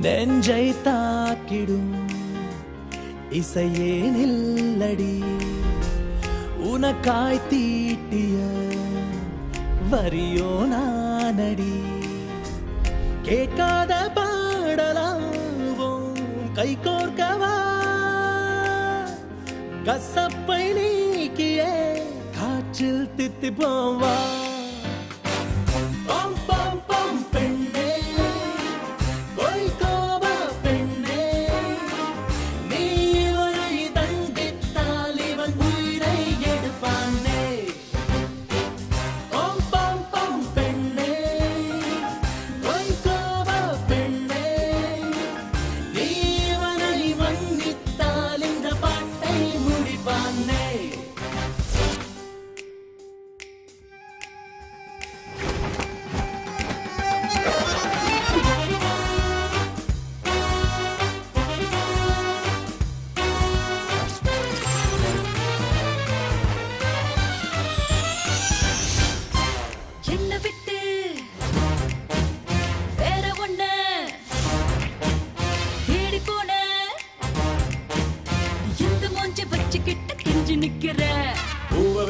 நெஞ்சை தாக்கிடும் இசையே நில்லடி உனக்காய் தீட்டிய வரியோ நானடி கேட்காத பாடலாவோம் கை கோர்க்கவா கசப்பை நீக்கியே காற்றில் தித்திப்போம் வா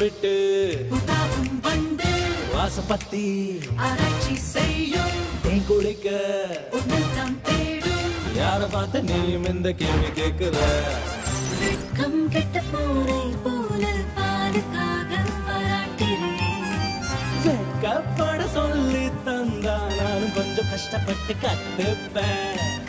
விட்டு வந்து வாசப்பத்தி ஆராய்ச்சி செய்யும் தேன் குடிக்க உன்னைத்தான் தேடும் யார பார்த்த நீயும் இந்த கேள்வி கேட்கிற வெட்கம் கெட்ட பூனை போல பாலுக்காக பாராட்டுறேன் வெட்கப்பட சொல்லி தந்தா நானும் கொஞ்சம் கஷ்டப்பட்டு கட்டுப்பேன்